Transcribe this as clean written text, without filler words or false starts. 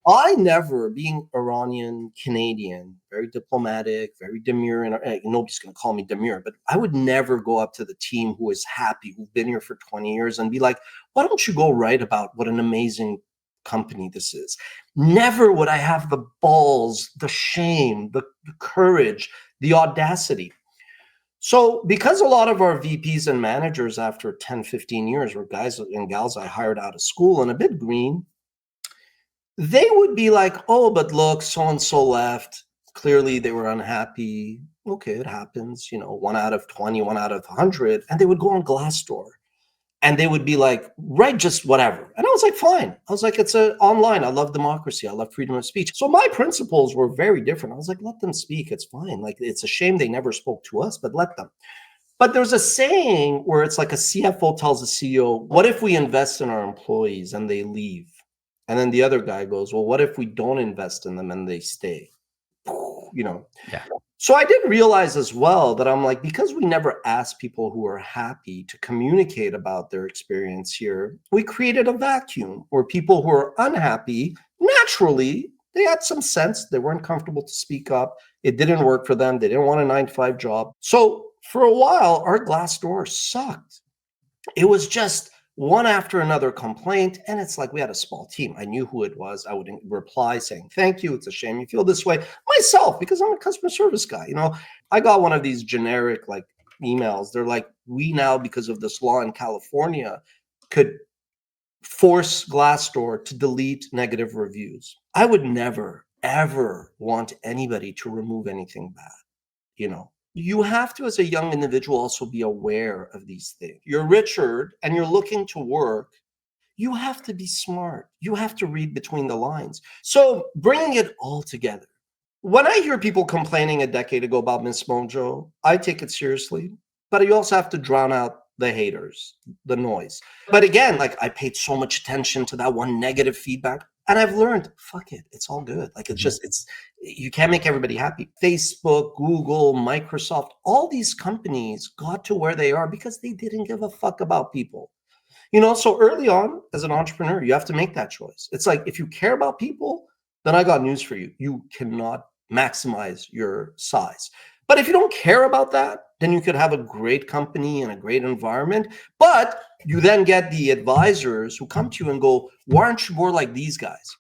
I never, being Iranian, Canadian, very diplomatic, very demure, and nobody's going to call me demure, but I would never go up to the team who is happy, who've been here for 20 years and be like, why don't you go write about what an amazing company this is? Never would I have the balls, the shame, the courage, the audacity. So because a lot of our VPs and managers after 10, 15 years were guys and gals I hired out of school and a bit green, they would be like, oh, but look, so-and-so left. Clearly they were unhappy. Okay, it happens, 1 out of 20, 1 out of 100. And they would go on Glassdoor and they would be like, write just whatever. And I was like, fine. I was like, it's online. I love democracy. I love freedom of speech. So my principles were very different. I was like, let them speak. It's fine. Like, it's a shame they never spoke to us, but let them. But there's a saying where it's like a CFO tells a CEO, what if we invest in our employees and they leave? And then the other guy goes, well, what if we don't invest in them and they stay? Yeah. So I did realize as well that I'm like, because we never asked people who are happy to communicate about their experience here, we created a vacuum where people who are unhappy, naturally, they had some sense. They weren't comfortable to speak up. It didn't work for them. They didn't want a 9-to-5 job. So for a while, our Glassdoor sucked. It was just one after another complaint. And it's like, we had a small team. I knew who it was. I would reply saying, thank you. It's a shame you feel this way. Myself, because I'm a customer service guy. I got one of these generic emails. They're like, we now, because of this law in California, could force Glassdoor to delete negative reviews. I would never, ever want anybody to remove anything bad, You have to, as a young individual, also be aware of these things. You're Richard and you're looking to work. You have to be smart. You have to read between the lines. So bringing it all together. When I hear people complaining a decade ago about Miss Mojo, I take it seriously, but you also have to drown out the haters, the noise. But again, I paid so much attention to that one negative feedback. And I've learned, fuck it, it's all good. You can't make everybody happy. Facebook, Google, Microsoft, all these companies got to where they are because they didn't give a fuck about people. So early on as an entrepreneur, you have to make that choice. It's like, if you care about people, then I got news for you. You cannot maximize your size. But if you don't care about that, then you could have a great company and a great environment. But you then get the advisors who come to you and go, why aren't you more like these guys?